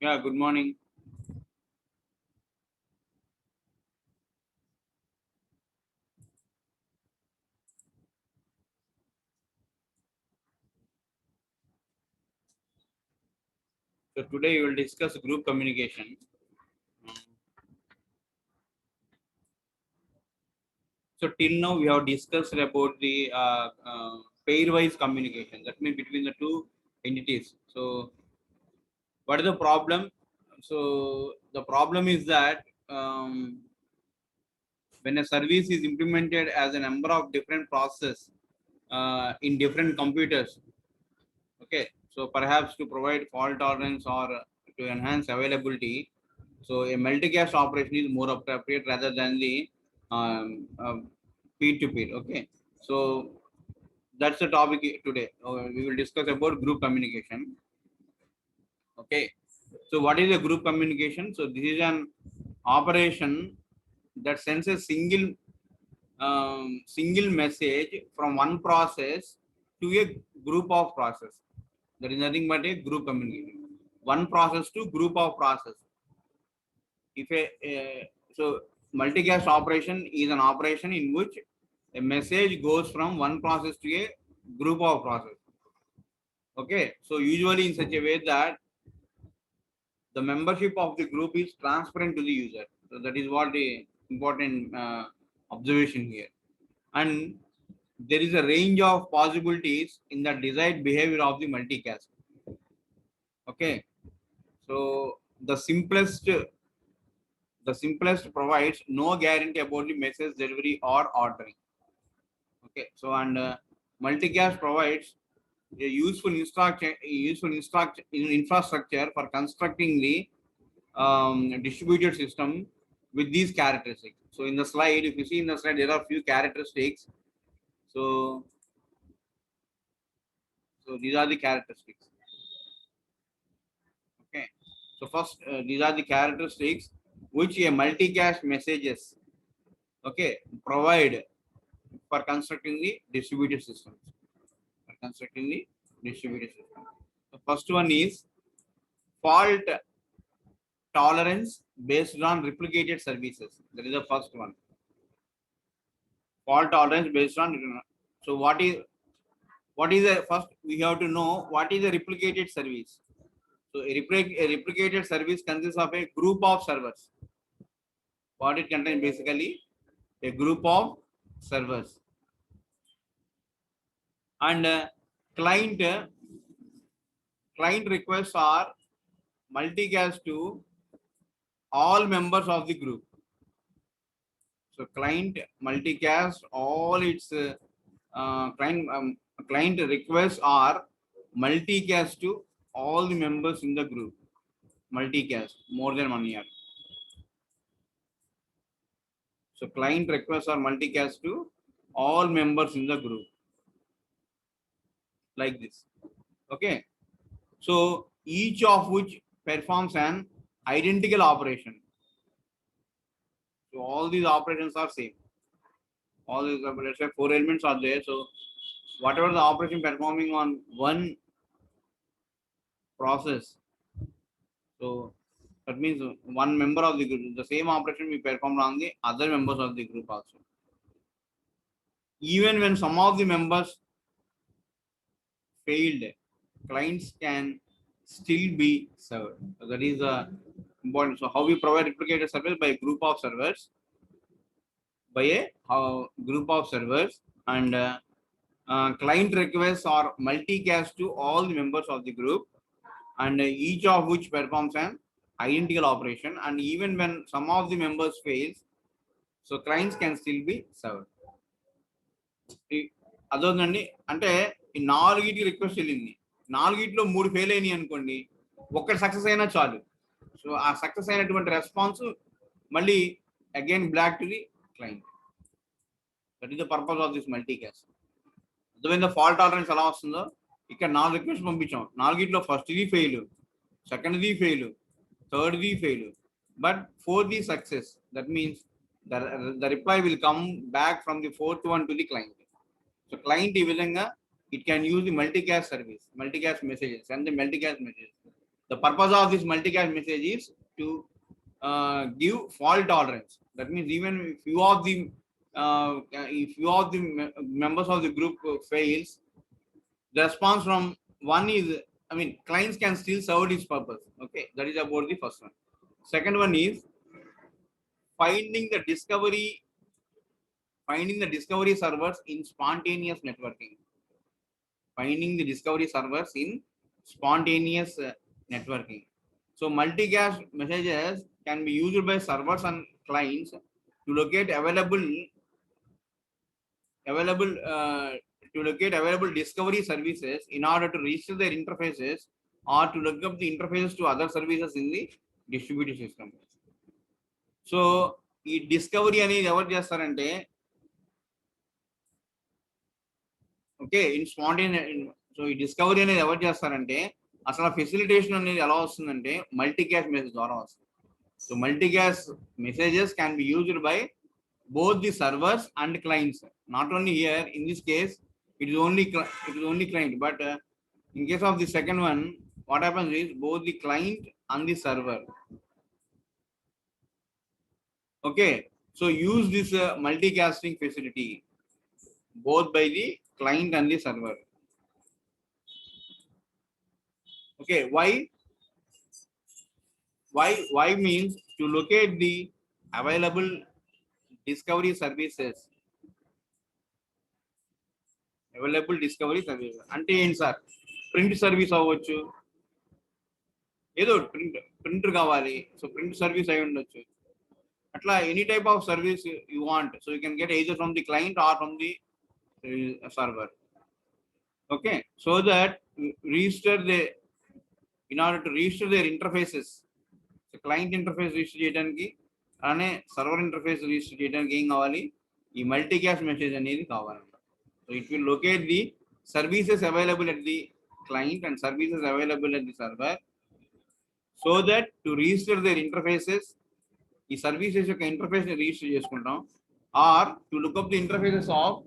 Yeah, good morning. So today we will discuss group communication. Um, So till now we have discussed about the pairwise communication. That means between the two entities. So what is the problem? So the problem is that when a service is implemented as a number of different processes in different computers, okay, so perhaps to provide fault tolerance or to enhance availability, so a multicast operation is more appropriate rather than the peer-to-peer. Okay, so that's the topic today. We will discuss about group communication. Okay, so what is a group communication? So this is an operation that sends a single message from one process to a group of process. That is nothing but a group communication. One process to group of process. If so multicast operation is an operation in which a message goes from one process to a group of process. Okay, so usually in such a way that the membership of the group is transparent to the user. So that is what the important observation here. And there is a range of possibilities in the desired behavior of the multicast. Okay, so the simplest provides no guarantee about the message delivery or ordering. Okay, so and multicast provides a infrastructure for constructing the distributed system with these characteristics. So in the slide, if you see in the slide, there are few characteristics. So these are the characteristics. Okay, so first these are the characteristics which a multicast messages, okay, provide for constructing the distributed systems. For constructing the distributed system. The first one is fault tolerance based on replicated services. That is the first one. Fault tolerance based on. So what is the first? We have to know what is a replicated service. So a replicated service consists of a group of servers. What it contains basically a group of servers and client requests are multicast to all members of the group. So client multicast all its client requests are multicast to all the members in the group. Multicast more than 1 year. So client requests are multicast to all members in the group like this. Okay. So each of which performs an identical operation. So all these operations are same. All these, let's say 4 elements are there. So whatever the operation performing on one process, so that means one member of the group, the same operation we performed on the other members of the group also. Even when some of the members failed, clients can still be served. So that is important. So how we provide replicated service by a group of servers, by a group of servers, and client requests are multicast to all the members of the group, and each of which performs an identical operation. And even when some of the members fails, so clients can still be served. అదొందండి అంటే ఈ నాలుగిటికి request వెళ్ళింది, నాలుగిట్లో 3 fail అయినాయి అనుకోండి, ఒక్కటి success అయినా చాలు. So ఆ success అయినటువంటి రెస్పాన్స్ మళ్ళీ again block to the client. That is the purpose of this multicast. అర్థమైందా ఫాల్ట్ టాలరెన్స్ ఎలా వస్తుందో? ఇక్కడ 4 రిక్వెస్ట్ పంపించాం, నాలుగిట్లో ఫస్ట్ది ఫెయిల్, సెకండ్ది ఫెయిల్, థర్డ్ది ఫెయిల్, బట్ ఫోర్త్ది success. That means the reply will come back from the fourth one to the client. So client ఈ విధంగా it can use the multicast service, multicast messages, and the multicast messages. The purpose of this multicast message is to give fault tolerance. That means even if few of the members of the group fails, the response from one is, I mean, clients can still serve this purpose. Okay, that is about the first one. Second one is finding the discovery servers in spontaneous networking. Finding the discovery servers in spontaneous networking. So multicast messages can be used by servers and clients to locate available discovery services in order to register their interfaces or to look up the interfaces to other services in the distributed system. So ఈ discovery అనేది ఎవరు చేస్తారంటే, okay, in spontaneous. So ఈ discovery అనేది ఎవరు చేస్తారంటే, అసలు facilitation అనేది ఎలా వస్తుందంటే మల్టీకాస్ట్ మెసేజ్ ద్వారా వస్తుంది. So multicast messages can be used by both the servers and clients. Not only here, in this case it is only client, but in case of the second one, what happens is both the client and the server. Okay, so use this multicasting facility both by the client and the server. Okay, why means to locate the available discovery services. Available discovery service అంటే ఏంటి sir? Print service అవ్వచ్చు, ఏదో printer కావాలి, so print service అయి ఉండొచ్చు. అట్లా any type of service you want, so you can get either from the client or from the server. Okay, so that in order to register their interfaces, so client interface register చేయడానికి అలానే server interface register చేయడానికి ఏం కావాలి? ఈ multicast message అనేది కావాలంట. So it will locate the services available at the client and services available at the server, so that to register their interfaces, ఈ services యొక్క ఇంటర్ఫేస్ ని రిజిస్టర్ చేసుకుంటాం, or to look up the interfaces of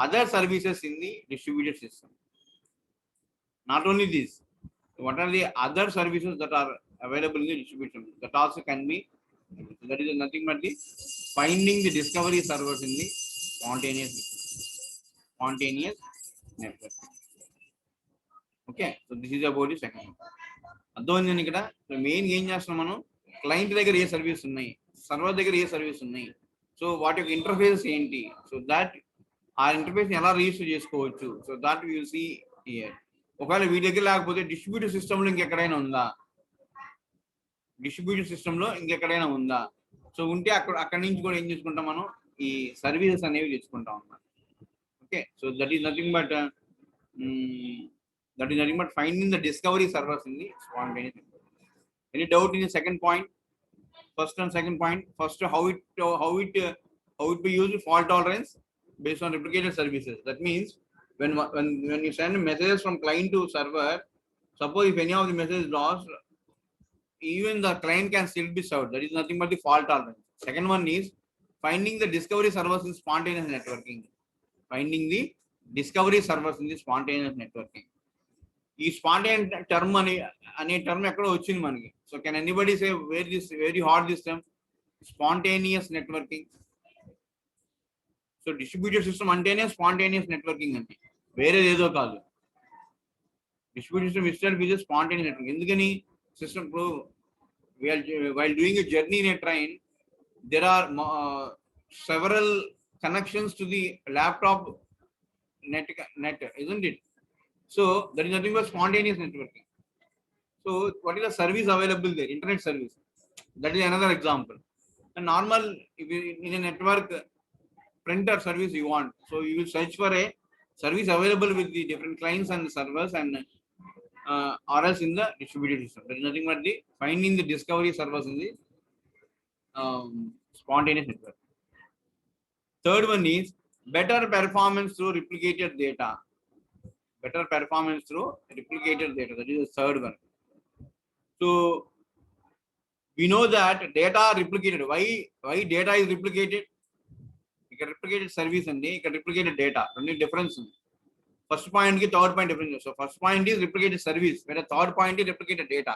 other services in the distributed system. Not only this, what are the other services that are available in the distribution, that also can be. That is nothing but the finding the discovery servers in the spontaneous network. Okay, so this is about the second one. అర్థమైంది ఇక్కడ. Main ఏం చేస్తున్నాం మనం, client దగ్గర ఏ service ఉన్నాయి, server దగ్గర ఏ service ఉన్నాయి, so వాటి యొక్క ఇంటర్ఫేస్ ఏంటి, సో దాట్ ఆ ఇంటర్ఫేస్ ఎలా రిజిస్టర్ చేసుకోవచ్చు, so that you see here. ఒకవేళ వీటి దగ్గర లేకపోతే డిస్ట్రిబ్యూటర్ సిస్టంలో ఇంకెక్కడైనా ఉందా, డిస్ట్రిబ్యూషన్ సిస్టమ్ లో ఇంకెక్కడైనా ఉందా, సో ఉంటే అక్కడి నుంచి కూడా ఏం చేసుకుంటాం మనం, ఈ సర్వీసెస్ అనేవి తెచ్చుకుంటాం అన్నమాట. Okay, so that is nothing but finding the discovery servers in the spontaneous. Any doubt in the second point, first and second point? First, how it be used fault tolerance based on replicated services. That means when you send messages from client to server, suppose if any of the message is lost, even the client can still be served. That is nothing but the fault tolerance. Second one is finding the discovery servers in spontaneous networking. Finding the discovery servers in the spontaneous networking. ఈ spontaneous term అనే term ఎక్కడో వచ్చింది మనకి. So can anybody say very hard this term spontaneous networking? So distributed system అంటేనే spontaneous networking అండి, వేరేది ఏదో కాదు. Distributed system itself is spontaneous networking. ఎందుకని? System while doing a journey in a train, there are several connections to the laptop net, isn't it? So that is nothing but spontaneous networking. So what is the service available there? Internet service, that is another example. A normal, if you, in a network printer service you want, so you will search for a service available with the different clients and servers and or else in the distributed system. There is nothing but the finding the discovery servers in the spontaneous network. Third one is better performance through replicated data. Better performance through replicated data. That is the third one. So we know that data are replicated. Why data is replicated? Because replicated service and replicated data. Only difference. First point ki third point difference. So first point is replicated service, where the third point is replicated data.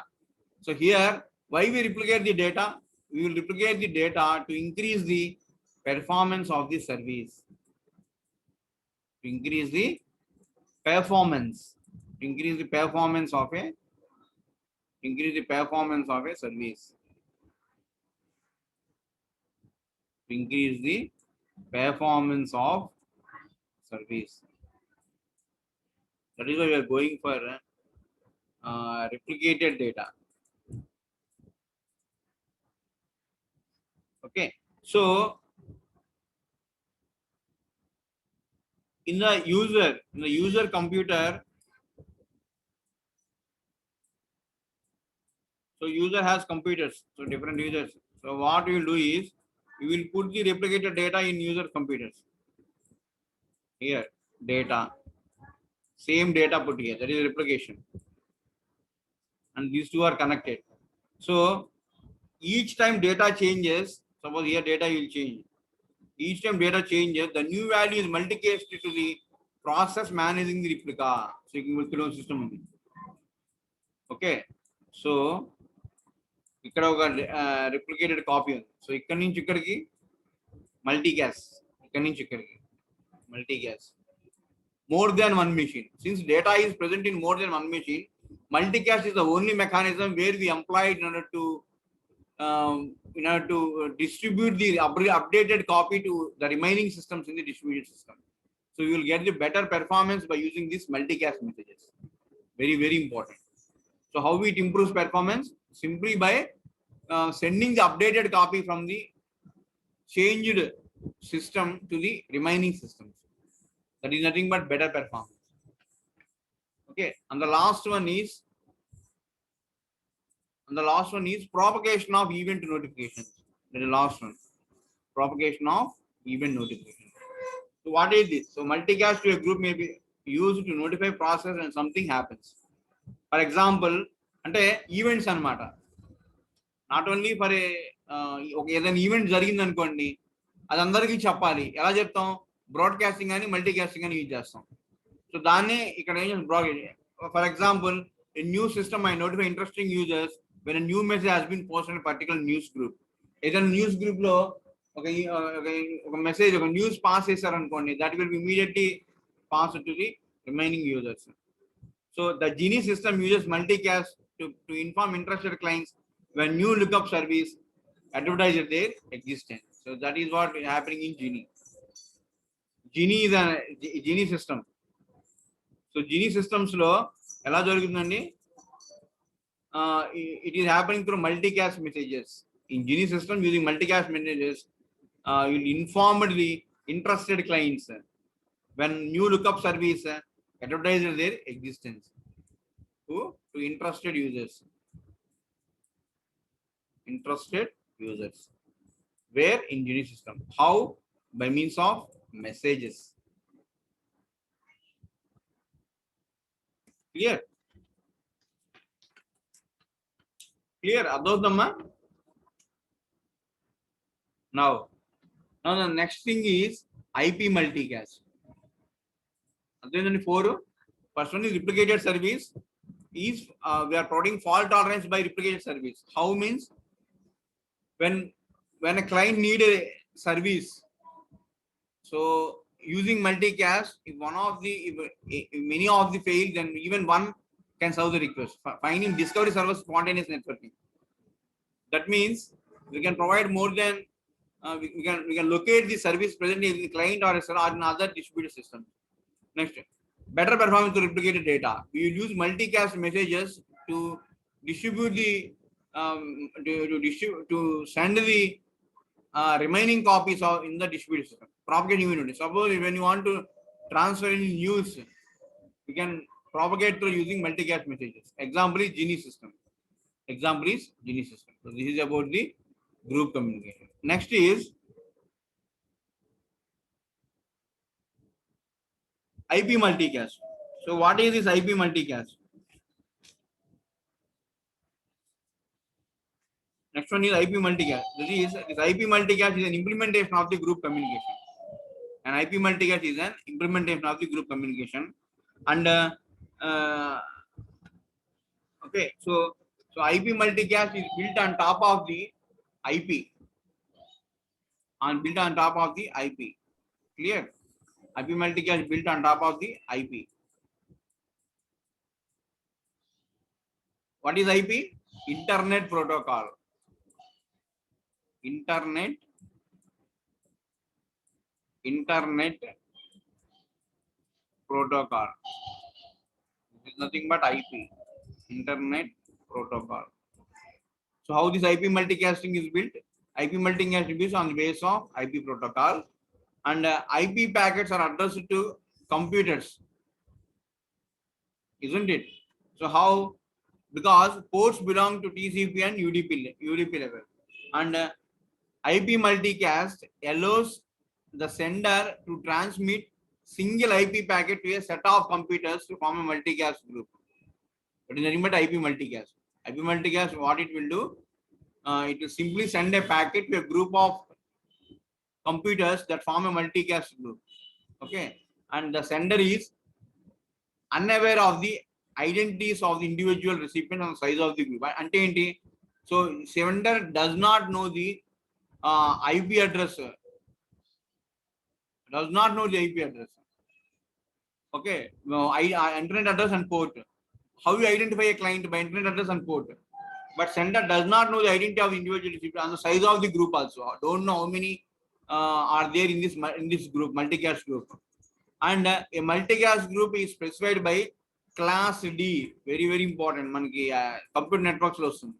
So here, why we replicate the data? We will replicate the data to increase the performance of the service. To increase the performance. To increase the performance of a service. To increase the performance of service. That is why we are going for replicated data. Okay, so in the user computer, so user has computers, so different users. So what we will do is we will put the replicated data in user computers. Here, data, same data put here, that is replication, and these two are connected. So each time data changes, suppose here data will change. Each time data changes, the new value is multicast to the process managing the replica. So you can system. Okay, so ఇక్కడ ఒక replicated copy ఉంది. So ఇక్కడ నుంచి ఇక్కడికి multicast, ఇక్కడ నుంచి ఇక్కడికి multicast. More than one machine. Since data is present in more than one machine, multicast is the only mechanism where we employ in order to distribute the updated copy to the remaining systems in the distributed system. So you will get the better performance by using these multicast messages. Very, very important. So how it improves performance? Simply by sending the updated copy from the changed system to the remaining systems. That is nothing but better performance. Okay, and the last one is propagation of event notifications. That is the last one. Propagation of event notifications. So what is this? So multicast to a group may be used to notify process and something happens. For example, అంటే events అన్నమాట. Not only for ఒక ఏదైనా event జరిగింది అనుకోండి, అది అందరికీ చెప్పాలి. ఎలా చెప్తాం? బ్రాడ్కాస్టింగ్ అని మల్టీకాస్టింగ్ అని యూజ్ చేస్తాం. సో దాన్ని ఇక్కడ ఏం చేస్తాం? For example, in new system I notify interesting users when a new message has been posted in a particular news group. ఏదైనా న్యూస్ గ్రూప్ లో ఒక మెసేజ్, ఒక న్యూస్ పాస్ చేశారు అనుకోండి, that will be immediately passed to the remaining users. So the Genie system uses multicast to inform interested clients when new lookup service advertises their existence. So that is what is happening in Genie. Genie is a Genie system. So Genie systems lo ela jarugundandi, it is happening through multicast messages. In Genie system, using multicast messages, you will inform the interested clients when new lookup service advertises their existence to interested users. Where? In Genie system. How? By means of messages. Clear? Adodamma? Now the next thing is IP multicast. Then 4. First one is replicated service. Is we are providing fault tolerance by replicated service. How means when a client need a service, so using multicast, if many of the fail, then even one can serve the request. Finding discovery server spontaneous networking. That means we can provide more than we can locate the service present in the client or in other distributed systems. Next, better performance to replicated data. We will use multicast messages to distribute the to send the remaining copies of in the distributed system. Propagate unit. Suppose when you want to transfer any news, you can propagate through using multicast messages. Example is Genie system. So this is about the group communication. Next is IP multicast. So what is this IP multicast? Next one is IP multicast. This IP multicast is an implementation of the group communication. And IP multicast is an implementation of the group communication. And okay, so So IP multicast is built on top of the IP. Built on top of the IP. Clear? IP multicast built on top of the IP. What is IP? Internet protocol. Internet protocol. It is nothing but IP. Internet protocol. So how this IP multicasting is built? IP multicasting is built on the basis of IP protocol, and IP packets are addressed to computers, isn't it? So how? Because ports belong to TCP and UDP level, and IP multicast allows the sender to transmit single IP packet to a set of computers to form a multicast group. That is nothing but IP multicast. IP multicast, what it will do? It will simply send a packet to a group of computers that form a multicast group. Okay, and the sender is unaware of the identities of the individual recipient and size of the group. Ante enti? So sender does not know the IP address. Does not know the IP address. Okay, internet address and port. How you identify a client? By internet address and port. But sender does not know the identity of the individual recipient and the size of the group also. Don't know how many are there in this group, multicast group. And a multicast group is specified by class D. Very, very important. Manki computer networks lo vastundi.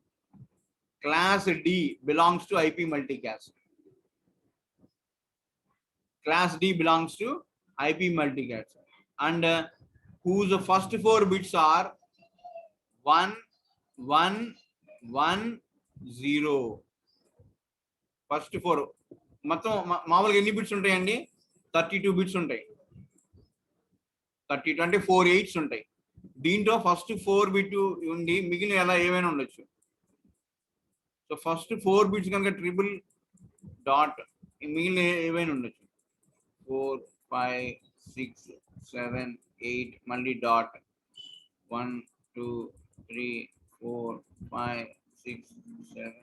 Class D belongs to IP multicast. Class D belongs to IP multicast. And whose first 4 bits are 1, 1, 1, 0. First 4. మొత్తం మామూలుగా ఎన్ని bits ఉంటాయండి? 32 bits ఉంటాయి. 32 అంటే 4 8s ఉంటాయి. దీంట్లో first 4 bit ఉండి మిగిలిన ఎలా ఏమైనా ఉండొచ్చు. సో ఫస్ట్ 4 బిట్స్ కనుక ట్రిపుల్ డాట్ మిగిలిన ఏమైనా ఉండొచ్చు. 4 5 6 7 8 మళ్ళీ డాట్ 1 2 3 4 5 6 7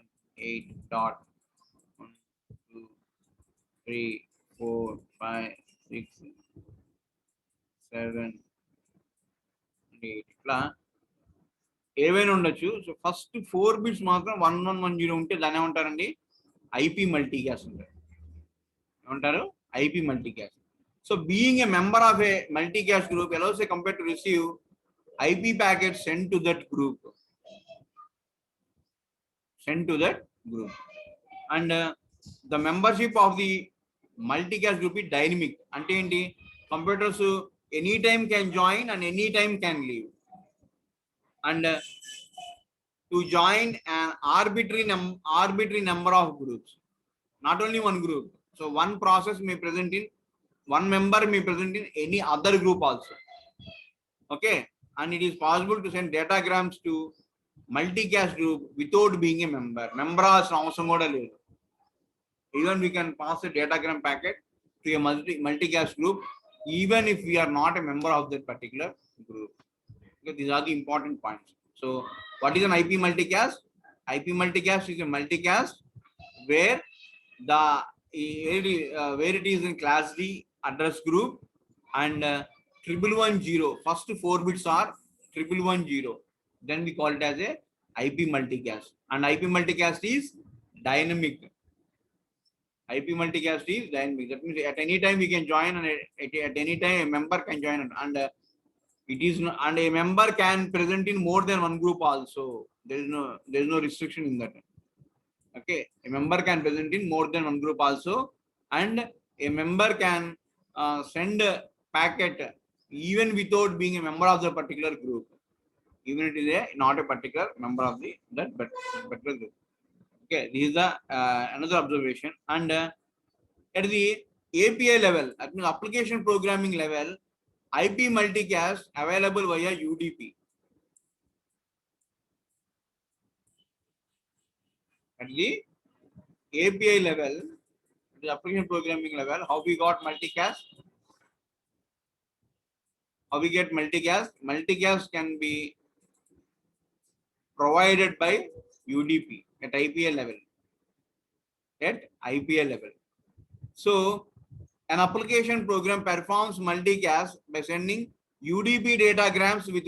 8 డాట్ 1 2 3 4 5 6 7 8 ఇట్లా ఏవైనా ఉండొచ్చు. సో ఫస్ట్ 4 బిట్స్ మాత్రం 1110 ఉంటే దాన్ని ఏమంటారండి? ఐపీ మల్టీకాస్ట్ ఉంటారు. ఏమంటారు? IP multicast. So being a member of A multicast group allows a computer to receive IP packets sent to that group. And the membership of the multicast group is dynamic. అంటే ఏంటి? Computers anytime can join and anytime can leave. And to join an arbitrary number of groups, not only one group. So one process may present in one member may present in any other group also. Okay, and it is possible to send datagrams to multicast group without being a member. Member avasam kuda ledu. Even we can pass a datagram packet to a multicast group even if we are not a member of that particular group. Okay, these are the important points. So what is an IP multicast? IP multicast is a multicast where where it is in class D address group and 1110. First 4 bits are 1110. Then we call it as a IP multicast. And IP multicast is dynamic. IP multicast is dynamic. That means at any time we can join, and at any time a member can join, and it is no, and a member can present in more than one group also. There is no restriction in that. Okay, a member can present in more than one group also, and a member can send a packet even without being a member of the particular group, even it is not a particular member of that particular group. Okay, this is the another observation. And at the API level, that means application programming level, IP multicast available via UDP. At the API level, the application programming level, how we got multicast? How we get multicast? Multicast can be provided by UDP at IPL level. At IPL level. So an application program performs multicast by sending UDP datagrams with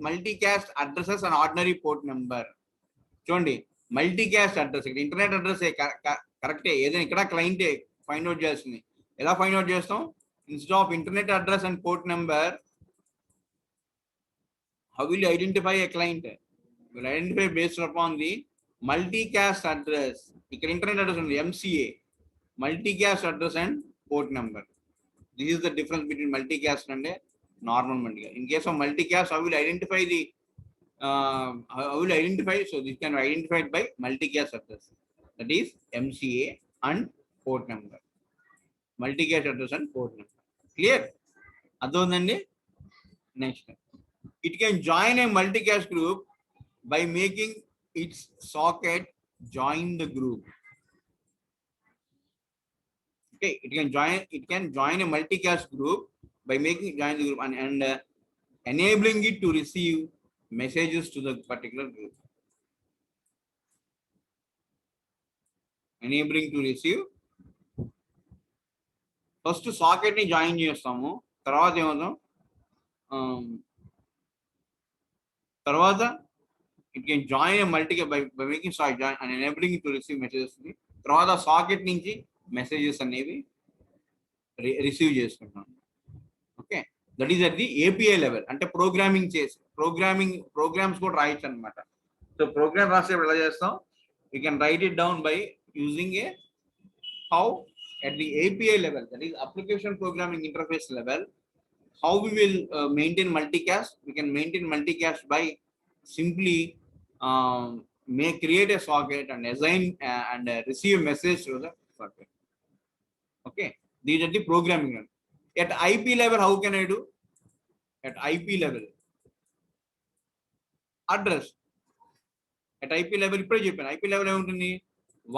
multicast addresses and ordinary port number. చూడండి multicast address ఇక్కడ internet address కరెక్టే, ఏదైనా ఇక్కడ client find out చేస్తుంది. ఎలా find out చేస్తాం? Instead of internet address and port number, how will you identify a client? You will identify based upon the multicast address. ఇక్కడ internet address ఉంది MCA, multicast address and port number. This is the difference between multicast and a normal multicast. In case of multicast, how will identify the so this can be identified by multicast address, that is MCA and port number. Multicast address and port number. Clear? Adondandi. Next, it can join a multicast group by making its socket join the group. Okay, it can join a multicast group by making it join the group and enabling it to receive messages to the particular group. Enabling to receive. First socket ni join చేస్తాము, తర్వాత ఏమవుతాం, తర్వాత it can join a multicast by making socket join and enabling it to receive messages. తర్వాత socket నుంచి messages అనేవి receive చేసుకుంటాం. Okay, that is at the API level. అంటే programming చేసి programmes కూడా రాయొచ్చు అనమాట. సో ప్రోగ్రామ్ రాసేప్పుడు ఎలా చేస్తాం? You can write it down by using a how at the API level, that is application programming interface level, how we will maintain multicast? We can maintain multicast by simply create a socket and assign and receive message to the socket. Okay, these are the programming. At IP level, how can I do? At IP level, address. At IP level, ఇప్పుడు చెప్పాను, IP level ఏముంటుంది?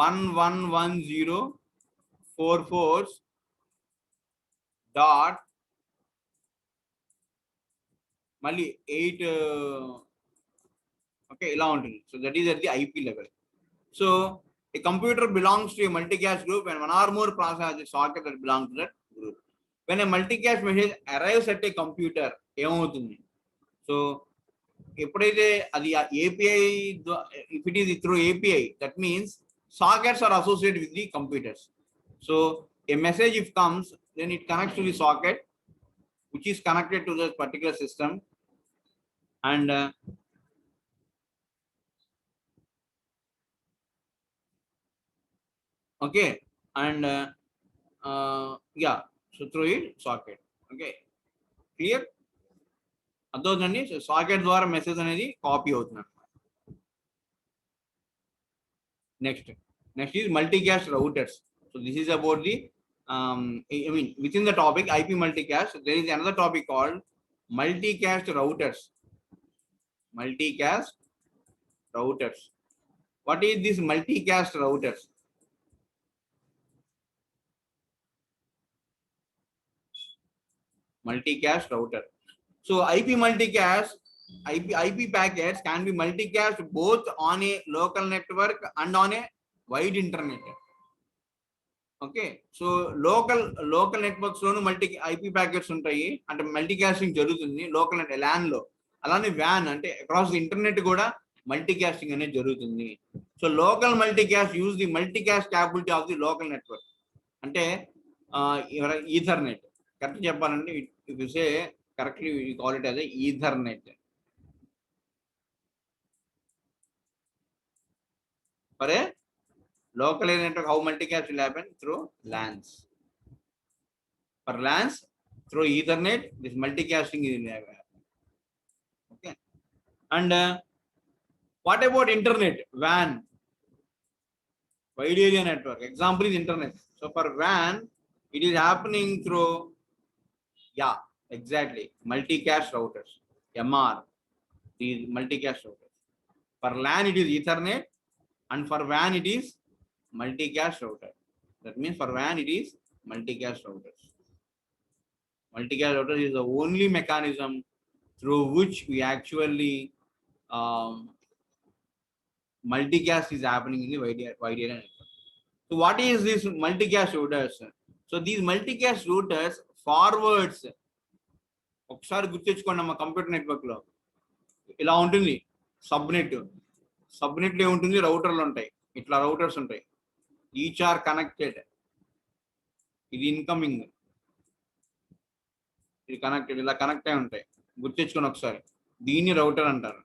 111044 dot మళ్ళీ 8. Okay, ఇలా ఉంటుంది. So that is at the IP level. So a computer belongs to a multicast group and one or more process has a socket that belongs to that group. When a multicast message arrives at a computer, ఏమవుతుంది? So ఎప్పుడైతే అది API, if it is through API, that means sockets are associated with the computers. So a message if comes, then it connects to the socket which is connected to the particular system, and okay, and yeah, so through it socket. Okay, clear? అర్థమవుతుందండి. So socket ద్వారా message అనేది copy అవుతుంది. Next is multicast routers. So this is about the I mean within the topic IP multicast, there is another topic called multicast routers. Multicast routers. What is this multicast routers? Multicast router. So IP multicast, IP packets can be multicast both on a local network and on a wide internet. Okay, so local networks loan IP packets ఉంటాయి, అంటే మల్టీకాస్టింగ్ జరుగుతుంది local అంటే LAN లో. అలానే WAN అంటే across the internet కూడా multicasting అనేది జరుగుతుంది. So local multicast use the multicast capability of the local network. అంటే ఈథర్నెట్ కరెక్ట్ చెప్పాలంటే, if you say correctly we call it as Ethernet. For a local area network, how multicast will happen? Through LANs. For LANs, through Ethernet, this multicasting is happen. Okay. And what about internet? WAN, wide area network. Example is internet. So for WAN, it is happening through, yeah, exactly, multicast routers, MR. These multicast routers. For LAN, it is Ethernet, and for WAN, it is multicast router. That means for WAN it is multicast routers. Multicast router is the only mechanism through which we actually multicast is happening in the wide area network. So what is this multicast routers? So these multicast routers forwards ఒకసారి గుర్తించుకోండి మా computer network లో ఇలా ఉంటుంది. Subnet లో ఏముంటుంది, రౌటర్లు ఉంటాయి, ఇట్లా routers ఉంటాయి. Each are connected. ఇది ఇన్కమింగ్, ఇది కనెక్టెడ్, ఇలా కనెక్ట్ అయి ఉంటాయి. గుర్తించుకోండి ఒకసారి. దీన్ని రౌటర్ అంటారు.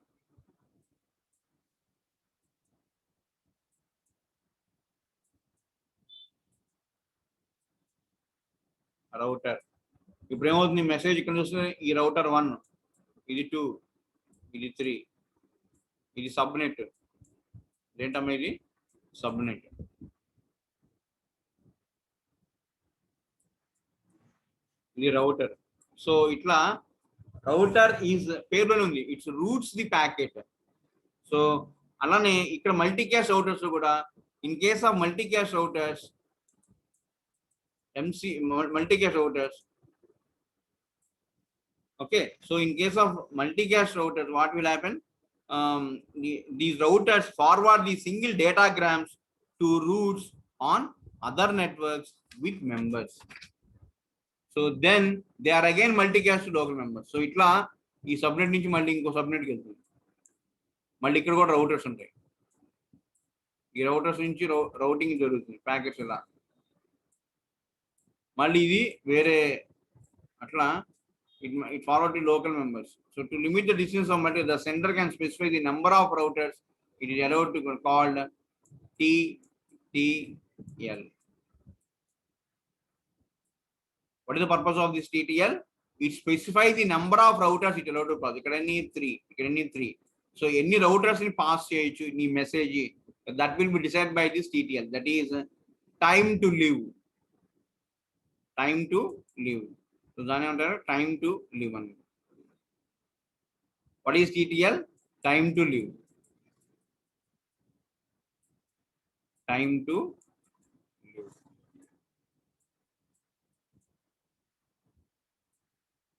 రౌటర్ ఇప్పుడు ఏమవుతుంది, మెసేజ్ ఇక్కడ చూస్తే ఈ రౌటర్ 1, ఇది 2, ఇది 3, ఇది సబ్నెట్. ఏంటమ్మా ఇది సబ్నెట్. ఇది రౌటర్. సో ఇట్లా రౌటర్ ఈజ్ పేరులోనే ఉంది, it's roots the packet. So అలానే ఇక్కడ మల్టీకాస్ట్ రౌటర్స్ కూడా, in case of multicast routers, multicast routers. Okay, so in case of multicast routers, what will happen? These routers forward the single datagrams to routes on other networks with members. So then they are again multicast to local members. So itla ee subnet nunchi malli inko subnet ki veltundi. Malli ikkada kuda routers untayi. Ee routers nunchi routing jarugutundi packets ila. మళ్ళీ ఇది వేరే అట్లా it forward to local members. So to limit the distance of multi, the sender can specify the number of routers it is allowed to called TTL. What is the purpose of this TTL? It specifies the number of routers it allowed to pass. ఇక్కడ ఎన్ని 3. So ఎన్ని routers ని pass చేయొచ్చు నీ message, that will be decided by this TTL. That is time to live. So దాని అంటారు time to live అని. What is TTL? Time to live.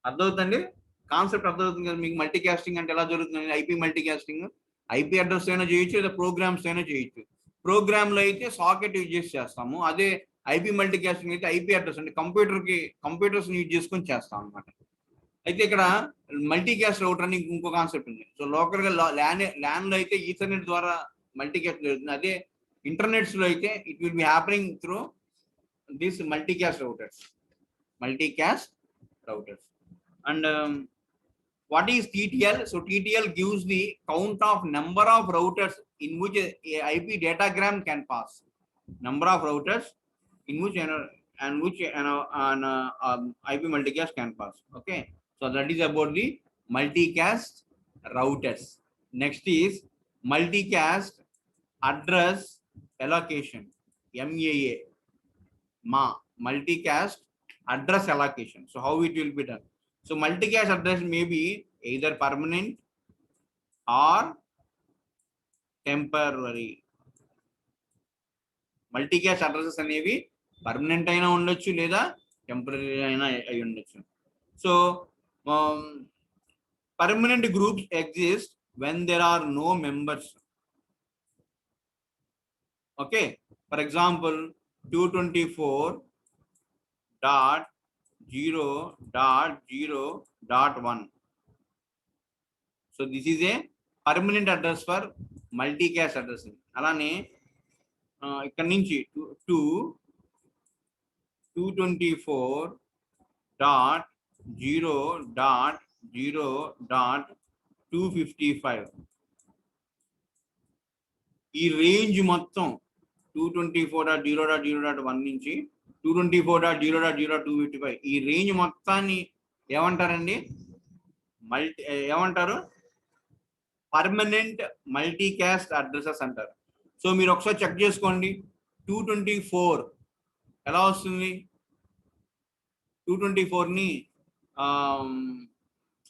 అర్థమవుతుందండి, కాన్సెప్ట్ అర్థమవుతుంది కదా మీకు? మల్టీకాస్టింగ్ అంటే ఎలా జరుగుతుంది? ఐపీ మల్టీకాస్టింగ్ ఐపీ అడ్రస్ అయినా చేయొచ్చు, లేదా ప్రోగ్రామ్స్ అయినా చేయొచ్చు. ప్రోగ్రామ్ లో అయితే సాకెట్ యూజ్ చేసి చేస్తాము. అదే ఐపీ మల్టీకాస్టింగ్ అయితే ఐపీ అడ్రస్ అంటే కంప్యూటర్స్ యూజ్ చేసుకొని చేస్తాం అనమాట. అయితే ఇక్కడ మల్టీకాస్ట్ రౌటర్ అని ఇంకో కాన్సెప్ట్ ఉంది. సో లోకల్ గా ల్యాన్ లో అయితే ఈథర్నెట్ ద్వారా మల్టీకాస్ట్ జరుగుతుంది. అదే ఇంటర్నెట్స్ లో అయితే it will be happening through this multicast routers. And what is TTL? So TTL gives the count of number of routers in which a IP datagram can pass. Number of routers in which an IP multicast can pass. Okay, so that is about the multicast routers. Next is multicast address allocation, MAA, multicast address allocation. So how it will be done? So multicast address may be either permanent or temporary. Multicast addresses అనేవి permanent అయినా ఉండొచ్చు, లేదా temporary అయినా అయి ఉండొచ్చు. So permanent groups exist when there are no members. Okay, for example 224.0.0.1. So this is a permanent address for multicast addressing. అలానే ఇక్కడ నుంచి 224.0.0.255 ఈ రేంజ్ మొత్తం 224.0.0.1 నుంచి 224.0.0.255 ఈ రేంజ్ మొత్తాన్ని ఏమంటారండి? ఏమంటారు? పర్మనెంట్ మల్టీకాస్ట్ అడ్రసెస్ అంటారు. సో మీరు ఒకసారి చెక్ చేసుకోండి, 224 ఎలా వస్తుంది? 224ని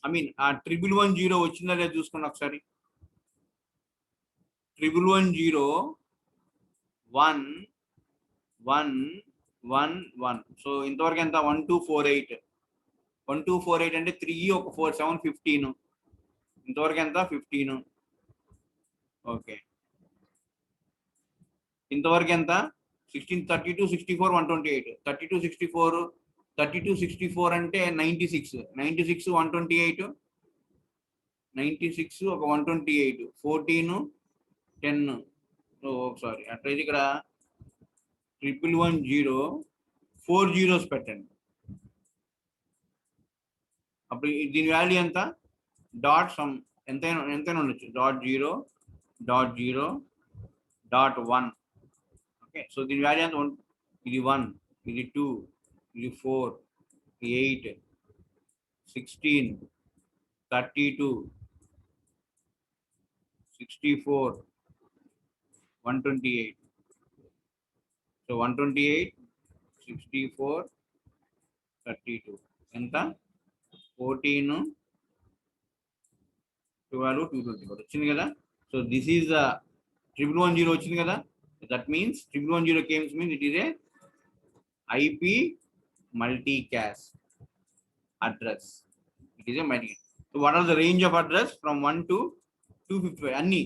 ఐ మీన్ 1110 వచ్చిందా లేదా చూసుకోండి ఒకసారి. 1110.1.1.1. సో ఇంతవరకు ఎంత? 1248 అంటే 3 ఒక 4 7 15. ఇంతవరకు ఎంత? 15. ఓకే, ఇంతవరకు ఎంత 16 32 64 128 32 64 32 64 అంటే 96 96 128 96 ఒక 128 14 10 సారీ అట్లయితే ఇక్కడ 1110 4 జీరోస్ పెట్టండి. అప్పుడు దీని వాల్యూ ఎంత డాట్ సమ్ ఎంతైనా ఉండొచ్చు .0 .1. ఓకే సో దీని వాల్యూ ఎంత ఇది 1 ఇది 2 ఇది 4 8 16 32 64 128. సో 128 64 32 ఎంత 14 12 224 వచ్చింది కదా. సో దిస్ ఈజ్ 1110 వచ్చింది కదా. That means 1110 comes means it is a IP multicast address. It is a multi. So what are the range of address from 1 to 255? Anni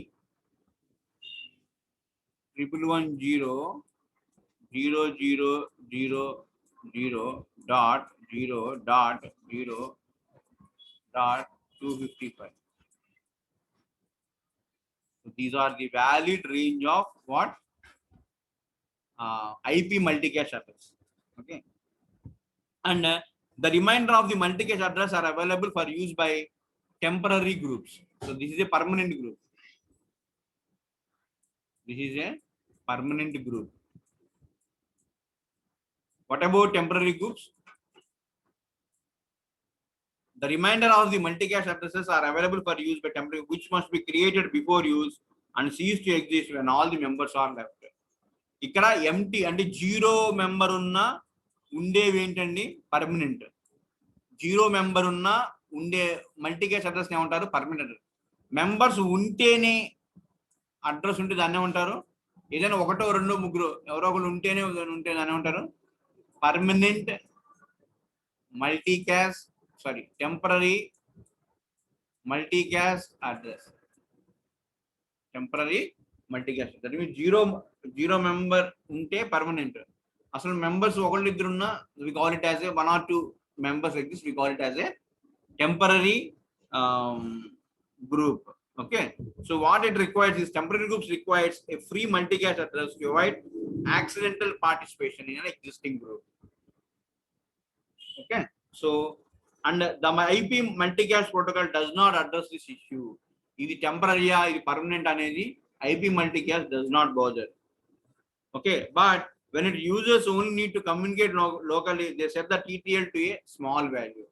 1110 .0.0.0.255. So these are the valid range of what IP multicast address. Okay, and the remainder of the multicast address are available for use by temporary groups. So this is a permanent group. This is a permanent group. What about temporary groups? The remainder of the multicast addresses are available for use by temporary, which must be created before use and cease to exist when all the members are left. ఇక్కడ empty అంటే 0 member ఉన్న ఉండేవి ఏంటండి permanent. 0 member ఉన్న ఉండే multicast address ఏమంటారు permanent. Members ఉంటేనే address ఉంటే దాన్ని ఏమంటారు ఏదైనా ఒకటో రెండో ముగ్గురు ఎవరో ఒకరు ఉంటేనే దాన్ని ఏమంటారు permanent multicast temporary multicast address. Temporary multicast that means 0 member ఉంటే పర్మనెంట్. అసలు మెంబర్స్ ఒకళ్ళు ఇద్దరు ఉన్నా we call it as a 1 or 2 members exist, we call it as a temporary group. Okay, so what it requires is temporary groups requires a free multicast address to avoid accidental participation in an existing group. Okay, so and the IP multicast protocol does not address this issue. ఇది టెంపరరీయా ఇది permanent అనేది IP multicast does not bother. Okay, but when it users only need to communicate locally, they set the TTL to a small value.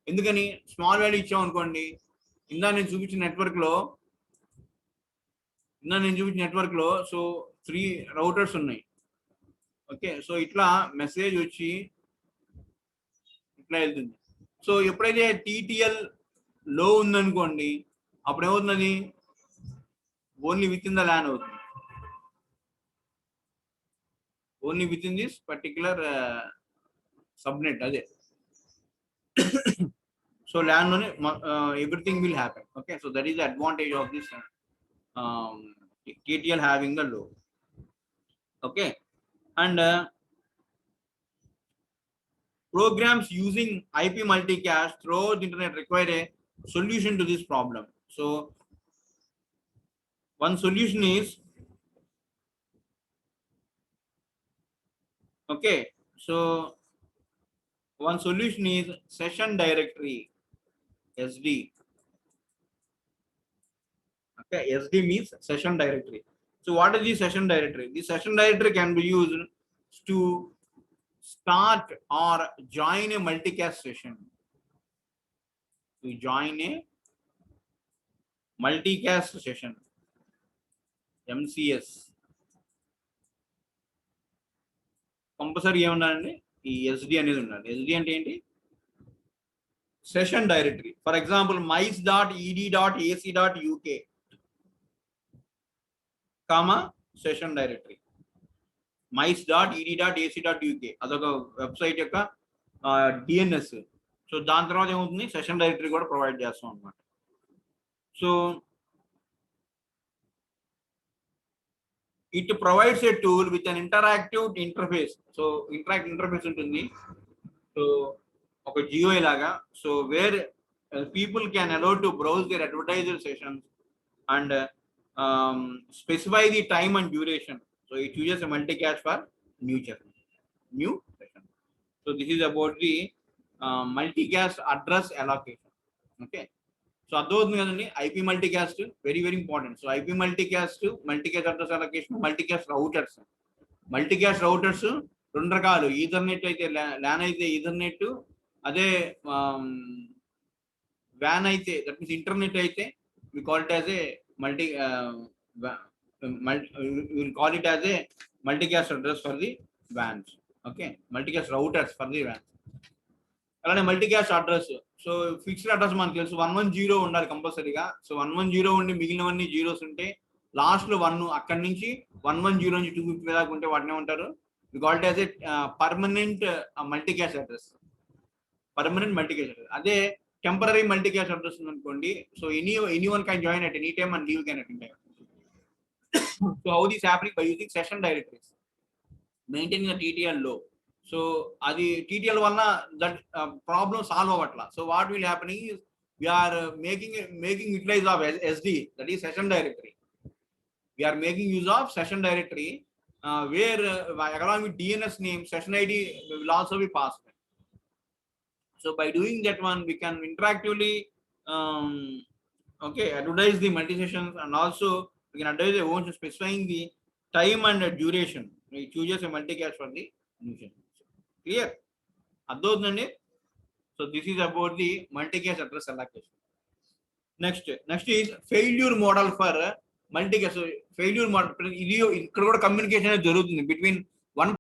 ఎందుకని small value ఇచ్చాం అనుకోండి, నేను చూపించిన network లో so 3 routers ఉన్నాయి. ఓకే, సో ఇట్లా message వచ్చి ఇట్లా వెళ్తుంది. సో ఎప్పుడైతే TTL లో ఉందనుకోండి అప్పుడు ఏమవుతుంది only within the LAN అవుతుంది. Only within this particular subnet అదే. సో ల్యాన్ లోనే everything will happen. Okay, so that is the advantage of this TTL having the low. Okay, and programs using IP multicast throughout the internet require a solution to this problem. So one solution is session directory, SD. Okay, SD means session directory. So what is the session directory? The session directory can be used to start or join a multicast session. To join a multicast session, MCS. Compulsory ఏముండాలండి ఈ SD అనేది ఉండాలి. SD అంటే ఏంటి session directory. For example mice.ed.ac.uk comma session directory mice.ed.ac.uk అదొక website యొక్క DNS. So దాని తర్వాత ఏమవుతుంది సెషన్ డైరెక్టరీ కూడా ప్రొవైడ్ చేస్తాం అన్నమాట. So it provides a tool with an interactive interface. So interactive interface ఉంటుంది. So okay, GUI laga. So where people can allow to browse their advertiser sessions and specify the time and duration. So it uses a multicast for new session. So this is about the multicast address allocation. Okay. So అర్థమవుతుంది IP multicast very important. So IP multicast address allocation, multicast routers. Multicast routers రెండు రకాలు, Ethernet అయితే LAN అయితే Ethernet, అదే WAN అయితే that means internet అయితే we call it as a we'll call it as a multicast address for the WANs. Okay, multicast routers for the WANs. అలానే multicast address. So fixed address మనకు తెలుసు 110 ఉండాలి కంపల్సరీగా. So 110 ఉండి మిగిలినవన్నీ zeros ఉంటే last లో 1 అక్కడి నుంచి 110 నుంచి 250 దాకా ఉంటే వాటిని ఏమంటారు? We call it as a permanent multicast address. Permanent multicast address. అదే టెంపరరీ మల్టీకాస్ట్ అడ్రస్ అనుకోండి. So anyone can join at any time and leave can at any time. So how this happening by using session directories, maintaining the TTL లో. సో అది TTL వల్ల దట్ problem solve అవ్వట్లా. So what will happening is we are making utilize of SD, that is session directory. We are making use of session directory where along with DNS name, session ID will also be passed. So by doing that one, we can interactively advertise the multi sessions, and also we can advertise the own specifying the time and the duration. We chooses a multicast for the new session. Clear? అర్థమవుతుందండి. So this is about the multicast address allocation. Next is failure model for multicast. So failure model, ఇది ఇక్కడ కూడా communication అనేది జరుగుతుంది between